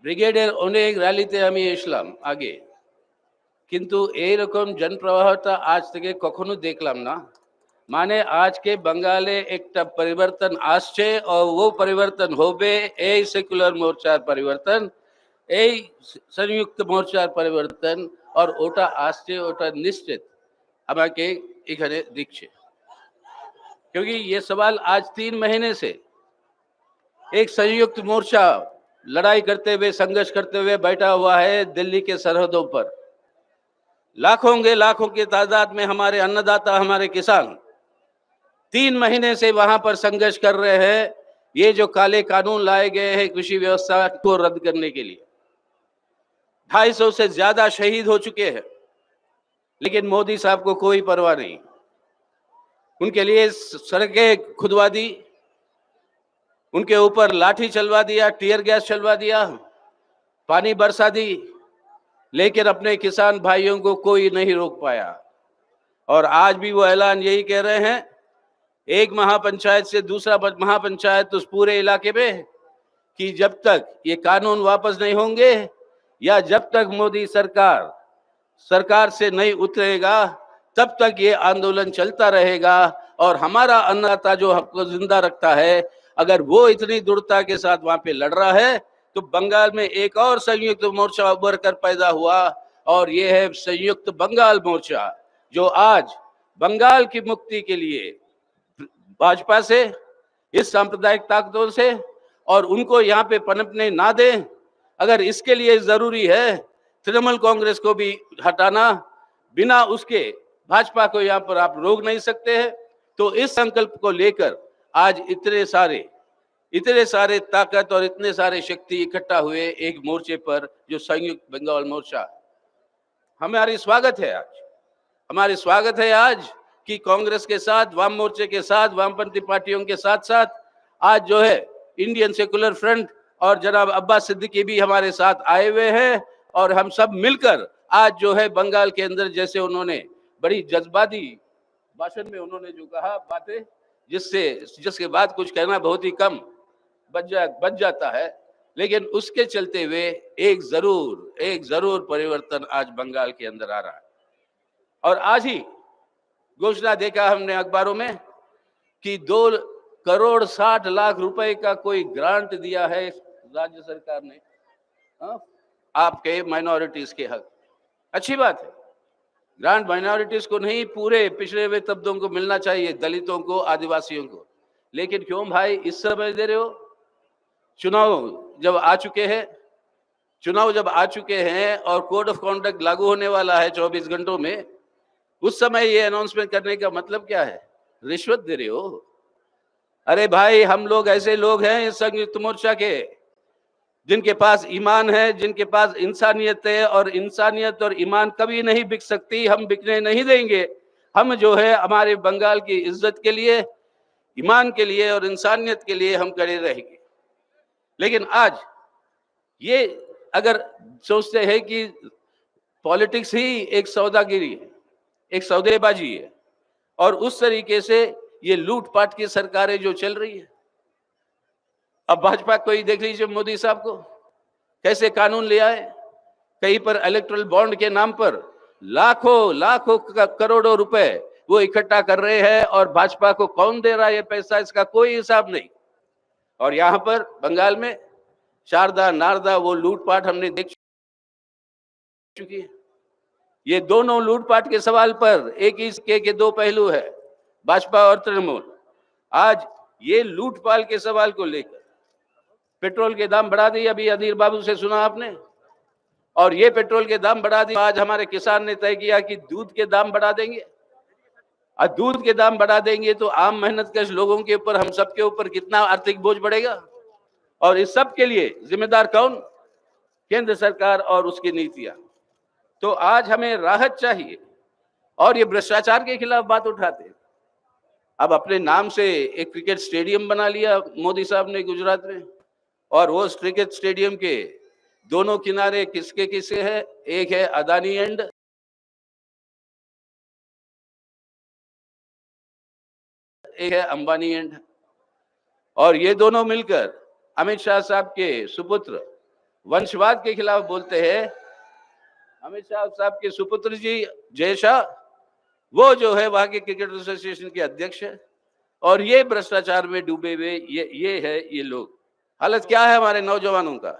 ব্রিগেডের অনেক র্যালিতে আমি এসলাম আগে, কিন্তু এইরকম জনপ্রবাহটা আজ থেকে কখনো দেখলাম না। মানে আজকে বাঙালে একটা পরিবর্তন আসছে, और वो परिवर्तन होबे এই সেকুলার মোর্চার পরিবর্তন, এই संयुक्त মোর্চার পরিবর্তন, और ওটা আসছে, ওটা নিশ্চিত আমাকে এখানে দিচ্ছে। क्योंकि ये सवाल आज 3 महीने से एक संयुक्त मोर्चा लड़ाई करते हुए, संघर्ष करते हुए बैठा हुआ है दिल्ली के सरहदों पर। लाखों की तादाद में हमारे अन्नदाता, हमारे किसान 3 महीने से वहां पर संघर्ष कर रहे हैं, ये जो काले कानून लाए गए हैं कृषि व्यवस्था को रद्द करने के लिए। 250 से ज्यादा शहीद हो चुके हैं, लेकिन मोदी साहब को कोई परवाह नहीं। उनके लिए सड़कें खुदवा दी, उनके ऊपर लाठी चलवा दिया, टीयर गैस चलवा दिया, पानी बरसा दी, लेकिन अपने किसान भाइयों को कोई नहीं रोक पाया। और आज भी वो ऐलान यही कह रहे हैं, एक महापंचायत से दूसरा महापंचायत उस पूरे इलाके में, कि जब तक ये कानून वापस नहीं होंगे या जब तक मोदी सरकार से नहीं उतरेगा, तब तक ये आंदोलन चलता रहेगा। और हमारा अन्नदाता जो हमको जिंदा रखता है, अगर वो इतनी दृढ़ता के साथ वहां पे लड़ रहा है, तो बंगाल में एक और संयुक्त मोर्चा उभर कर पैदा हुआ, और ये है संयुक्त बंगाल मोर्चा, जो आज बंगाल की मुक्ति के लिए भाजपा से, इस सांप्रदायिक ताकतों से, और उनको यहाँ पे पनपने ना दें। अगर इसके लिए जरूरी है तृणमूल कांग्रेस को भी हटाना, बिना उसके भाजपा को यहाँ पर आप रोक नहीं सकते हैं। तो इस संकल्प को लेकर आज इतने सारे ताकत और इतने सारे शक्ति इकट्ठा हुए एक मोर्चे पर, जो संयुक्त बंगाल मोर्चा। हमारी स्वागत है आज कि कांग्रेस के साथ, वाम मोर्चे के साथ, वामपंथी पार्टियों के साथ साथ आज जो है इंडियन सेकुलर फ्रंट और जनाब अब्बास सिद्दीकी भी हमारे साथ आए हुए हैं। और हम सब मिलकर आज जो है बंगाल के अंदर, जैसे उन्होंने बड़ी जज्बाती भाषण में उन्होंने जो कहा बातें, जिसके बाद कुछ कहना बहुत ही कम बच जाता है, लेकिन उसके चलते हुए एक जरूर परिवर्तन आज बंगाल के अंदर आ रहा है। और आज ही घोषणा देखा हमने अखबारों में कि 2,60,00,000 रुपए का कोई ग्रांट दिया है राज्य सरकार ने, आपके माइनॉरिटीज के हक। अच्छी बात है, ग्रांट माइनॉरिटीज को नहीं, पूरे पिछड़े हुए तबकों को मिलना चाहिए, दलितों को, आदिवासियों को। लेकिन क्यों भाई इस समय दे रहे हो? चुनाव जब आ चुके हैं और कोड ऑफ कॉन्डक्ट लागू होने वाला है 24 घंटों में, उस समय ये अनाउंसमेंट करने का मतलब क्या है? रिश्वत दे रहे हो? अरे भाई, हम लोग ऐसे लोग हैं इस संयुक्त मोर्चा के, जिनके पास ईमान है, जिनके पास इंसानियत है, और इंसानियत और ईमान कभी नहीं बिक सकती, हम बिकने नहीं देंगे। हम जो है हमारे बंगाल की इज्जत के लिए, ईमान के लिए और इंसानियत के लिए हम खड़े रहेंगे। लेकिन आज ये अगर सोचते हैं कि पॉलिटिक्स ही एक सौदागिरी है, एक सौदेबाजी है, और उस तरीके से ये लूटपाट की सरकारें जो चल रही है। अब भाजपा को ही देख लीजिए, मोदी साहब को कैसे कानून ले आए, कहीं पर इलेक्टोरल बॉन्ड के नाम पर लाखों करोड़ों रुपए वो इकट्ठा कर रहे हैं, और भाजपा को कौन दे रहा है ये पैसा, इसका कोई हिसाब नहीं। और यहाँ पर बंगाल में शारदा नारदा वो लूटपाट हमने देख चुकी है। ये दोनों लूटपाट के सवाल पर एक ही सिक्के के दो पहलू है, भाजपा और तृणमूल। आज ये लूटपाट के सवाल को लेकर पेट्रोल के दाम बढ़ा दिए, अभी अधीर बाबू से सुना आपने, और ये पेट्रोल के दाम बढ़ा दिए। आज हमारे किसान ने तय किया कि दूध के दाम बढ़ा देंगे, और दूध के दाम बढ़ा देंगे तो आम मेहनतकश लोगों के ऊपर, हम सबके ऊपर कितना आर्थिक बोझ बढ़ेगा। और इस सब के लिए जिम्मेदार कौन? केंद्र सरकार और उसकी नीतियां। तो आज हमें राहत चाहिए, और ये भ्रष्टाचार के खिलाफ बात उठाते हैं। अब अपने नाम से एक क्रिकेट स्टेडियम बना लिया मोदी साहब ने गुजरात में, और वो क्रिकेट स्टेडियम के दोनों किनारे किसके है? एक है अदानी एंड, एक है अंबानी एंड। और ये दोनों मिलकर अमित शाह साहब के सुपुत्र वंशवाद के खिलाफ बोलते हैं। अमित शाह साहब के सुपुत्र जी जय शाह, वो जो है वहां के क्रिकेट एसोसिएशन के अध्यक्ष है, और ये भ्रष्टाचार में डूबे हुए ये है ये लोग। हालत क्या है हमारे नौजवानों का?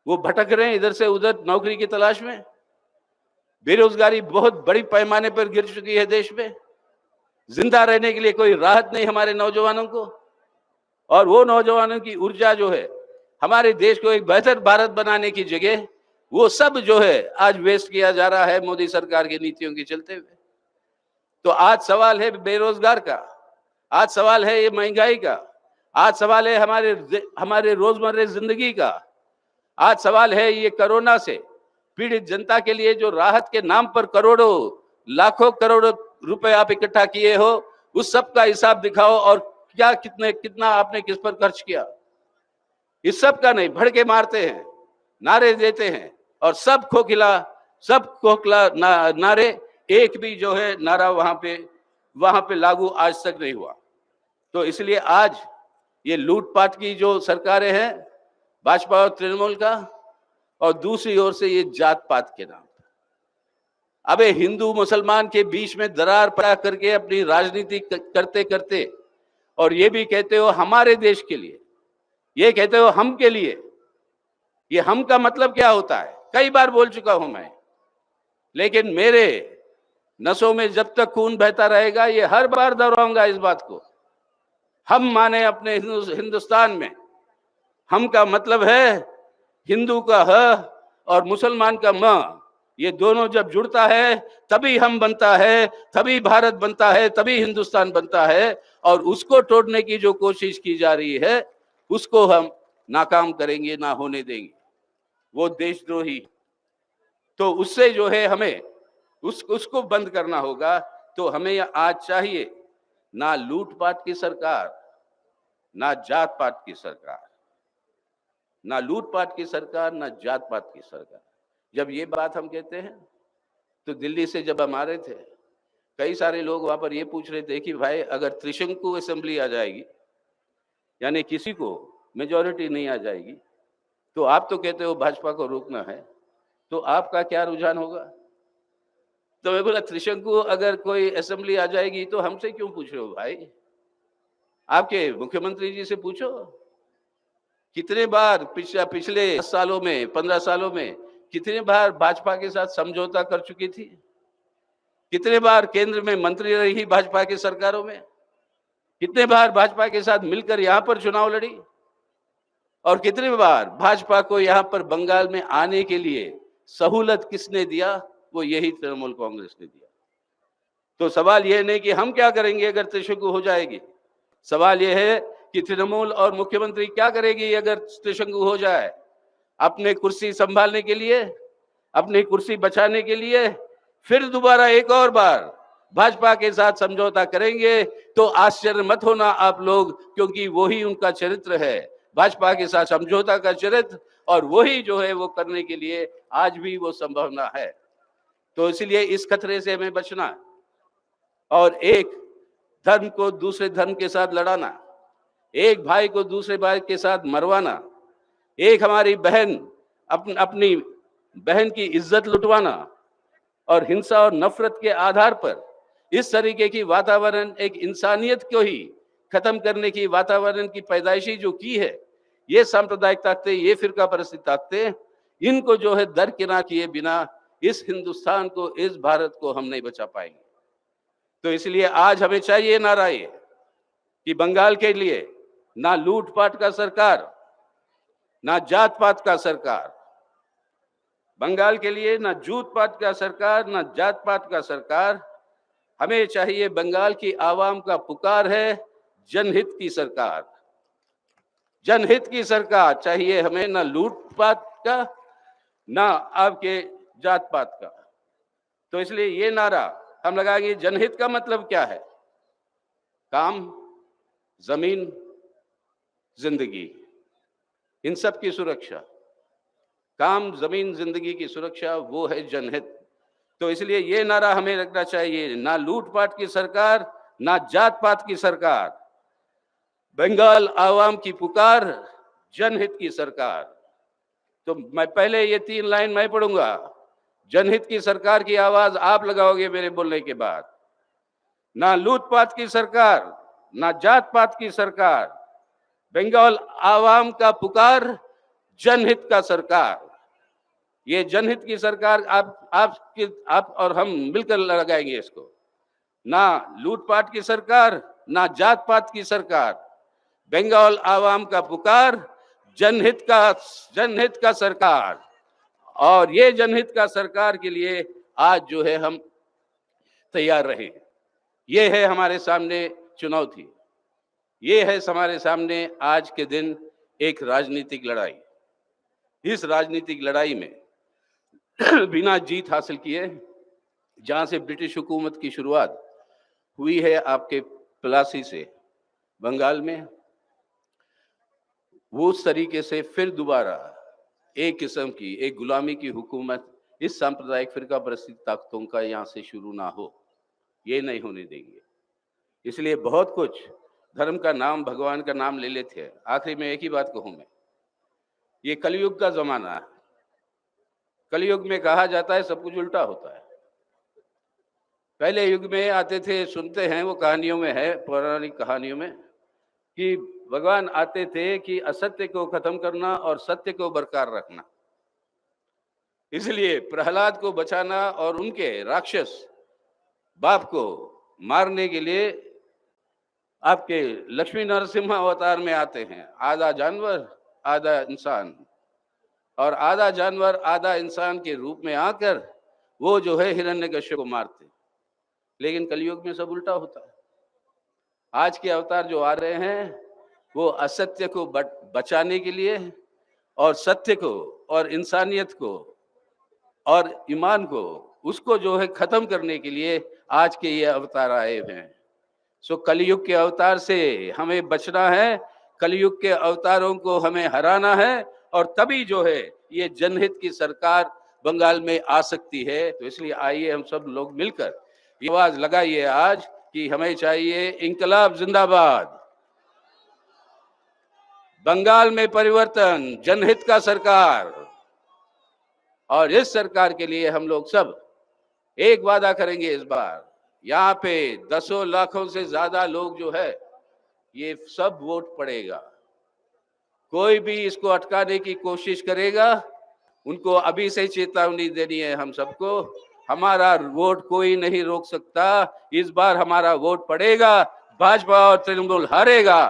वो भटक रहे हैं इधर से उधर नौकरी की तलाश में। बेरोजगारी बहुत बड़ी पैमाने पर गिर चुकी है देश में। जिंदा रहने के लिए कोई राहत नहीं हमारे नौजवानों को, और वो नौजवानों की ऊर्जा जो है हमारे देश को एक बेहतर भारत बनाने की जगह वो सब जो है आज वेस्ट किया जा रहा है मोदी सरकार की नीतियों के चलते हुए। तो आज सवाल है बेरोजगार का, आज सवाल है ये महंगाई का, आज सवाल है हमारे रोजमर्रा जिंदगी का, आज सवाल है ये कोरोना से पीड़ित जनता के लिए जो राहत के नाम पर करोड़ों लाखों करोड़ों रुपए आप इकट्ठा किए हो, उस सब का हिसाब दिखाओ, और क्या कितना आपने किस पर खर्च किया। इस सब का नहीं, भड़के मारते हैं, नारे देते हैं, और सब खोखला नारे, एक भी जो है नारा वहां पे लागू आज तक नहीं हुआ। तो इसलिए आज ये लूटपाट की जो सरकारें हैं भाजपा और तृणमूल का, और दूसरी ओर से ये जात पात के नाम, अबे हिंदू मुसलमान के बीच में दरार पैदा करके अपनी राजनीति करते करते, और ये भी कहते हो हमारे देश के लिए, ये कहते हो हम के लिए। ये हम का मतलब क्या होता है कई बार बोल चुका हूं मैं, लेकिन मेरे नसों में जब तक खून बहता रहेगा ये हर बार दोहराऊंगा इस बात को। हम माने अपने हिंदुस्तान में, हम का मतलब है हिंदू का ह और मुसलमान का म, ये दोनों जब जुड़ता है तभी हम बनता है, तभी भारत बनता है, तभी हिंदुस्तान बनता है। और उसको तोड़ने की जो कोशिश की जा रही है उसको हम नाकाम करेंगे, ना होने देंगे। वो देशद्रोही, तो उससे जो है हमें उसको बंद करना होगा। तो हमें आज चाहिए ना लूटपाट की सरकार, ना जात पात की सरकार, ना लूटपाट की सरकार, ना जात पात की सरकार। जब ये बात हम कहते हैं तो दिल्ली से जब हम आ रहे थे कई सारे लोग वहां पर ये पूछ रहे थे कि भाई अगर त्रिशंकु असेंबली आ जाएगी, यानी किसी को मेजॉरिटी नहीं आ जाएगी, तो आप तो कहते हो भाजपा को रोकना है, तो आपका क्या रुझान होगा? तो मैं बोला त्रिशंकु अगर कोई असेंबली आ जाएगी तो हमसे क्यों पूछ रहे हो भाई? आपके मुख्यमंत्री जी से पूछो। कितने बार पिछले 10 सालों में 15 सालों में कितने बार भाजपा के साथ समझौता कर चुकी थी? कितने बार केंद्र में मंत्री रही भाजपा की सरकारों में? कितने बार भाजपा के साथ मिलकर यहां पर चुनाव लड़ी? और कितने बार भाजपा को यहां पर बंगाल में आने के लिए सहूलत किसने दिया? वो यही तृणमूल कांग्रेस ने दिया। तो सवाल यह नहीं कि हम क्या करेंगे अगर त्रिशंकु हो जाएगी, सवाल यह है कि तृणमूल और मुख्यमंत्री क्या करेगी अगर त्रिशंकु हो जाए। अपने कुर्सी संभालने के लिए, अपनी कुर्सी बचाने के लिए फिर दोबारा एक और बार भाजपा के साथ समझौता करेंगे तो आश्चर्य मत होना आप लोग, क्योंकि वही उनका चरित्र है, भाजपा के साथ समझौता का चरित्र, और वही जो है वो करने के लिए आज भी वो संभावना है। तो इसलिए इस खतरे से हमें बचना, और एक धर्म को दूसरे धर्म के साथ लड़ाना, एक भाई को दूसरे भाई के साथ मरवाना, एक हमारी बहन अपनी बहन की इज्जत लुटवाना, और हिंसा और नफरत के आधार पर इस तरीके की वातावरण, एक इंसानियत को ही खत्म करने की वातावरण की पैदाइशी जो की है, ये सांप्रदायिक ताकतें, ये फिरका परस्ती ताकतें, इनको जो है दरकिनार किए बिना इस हिंदुस्तान को, इस भारत को हम नहीं बचा पाएंगे। तो इसलिए आज हमें चाहिए नारा ये कि बंगाल के लिए ना लूटपाट का सरकार, ना जात पात का सरकार, बंगाल के लिए ना जूत पात का सरकार, ना जात पात का सरकार। हमें चाहिए बंगाल की आवाम का पुकार है जनहित की सरकार, जनहित की सरकार चाहिए हमें, ना लूटपाट का, ना आपके जात पात का। तो इसलिए ये नारा हम लगाएंगे। जनहित का मतलब क्या है? काम, जमीन, जिंदगी, इन सब की सुरक्षा। काम, जमीन, जिंदगी की सुरक्षा, वो है जनहित। तो इसलिए ये नारा हमें रखना चाहिए, ना लूटपाट की सरकार, ना जात पात की सरकार, बंगाल आवाम की पुकार, जनहित की सरकार। तो मैं पहले ये 3 लाइन मैं पढ़ूंगा। जनहित की सरकार की आवाज आप लगाओगे मेरे बोलने के बाद। ना लूटपाट की सरकार, ना जात पात की सरकार, बंगाल आवाम का पुकार, जनहित का सरकार। ये जनहित की सरकार आप और हम मिलकर लगाएंगे इसको। ना लूटपाट की सरकार, ना जात पात की सरकार, बंगाल आवाम का पुकार, जनहित का सरकार। और ये जनहित का सरकार के लिए आज जो है हम तैयार रहे। ये है हमारे सामने चुनौती, ये है हमारे सामने आज के दिन एक राजनीतिक लड़ाई। इस राजनीतिक लड़ाई में बिना जीत हासिल किए, जहां से ब्रिटिश हुकूमत की शुरुआत हुई है आपके प्लासी से बंगाल में, वो उस तरीके से फिर दोबारा एक किस्म की एक गुलामी की हुकूमत इस सांप्रदायिक फिरका परस्ती ताकतों का यहाँ से शुरू ना हो, ये नहीं होने देंगे। इसलिए बहुत कुछ धर्म का नाम, भगवान का नाम ले लेते हैं। आखिरी में एक ही बात कहूं मैं, ये कलयुग का जमाना है। कलयुग में कहा जाता है सब कुछ उल्टा होता है। पहले युग में आते थे, सुनते हैं वो कहानियों में है, पौराणिक कहानियों में, कि भगवान आते थे कि असत्य को खत्म करना और सत्य को बरकरार रखना। इसलिए प्रहलाद को बचाना और उनके राक्षस बाप को मारने के लिए आपके लक्ष्मी नरसिम्हा अवतार में आते हैं। आधा जानवर आधा इंसान, और आधा जानवर आधा इंसान के रूप में आकर वो जो है हिरण्यकश्यप को मारते। लेकिन कलयुग में सब उल्टा होता है। आज के अवतार जो आ रहे हैं वो असत्य को बचाने के लिए और सत्य को और इंसानियत को और ईमान को, उसको जो है खत्म करने के लिए आज के ये अवतार आए हुए हैं। सो कलयुग के अवतार से हमें बचना है, कलयुग के अवतारों को हमें हराना है, और तभी जो है ये जनहित की सरकार बंगाल में आ सकती है। तो इसलिए आइए हम सब लोग मिलकर ये आवाज लगाइए आज कि हमें चाहिए इंकलाब जिंदाबाद, बंगाल में परिवर्तन, जनहित का सरकार। और इस सरकार के लिए हम लोग सब एक वादा करेंगे इस बार, यहाँ पे 10 लाखों से ज्यादा लोग जो है ये सब वोट पड़ेगा। कोई भी इसको अटकाने की कोशिश करेगा, उनको अभी से चेतावनी देनी है हम सबको, हमारा वोट कोई नहीं रोक सकता। इस बार हमारा वोट पड़ेगा, भाजपा और तृणमूल हारेगा।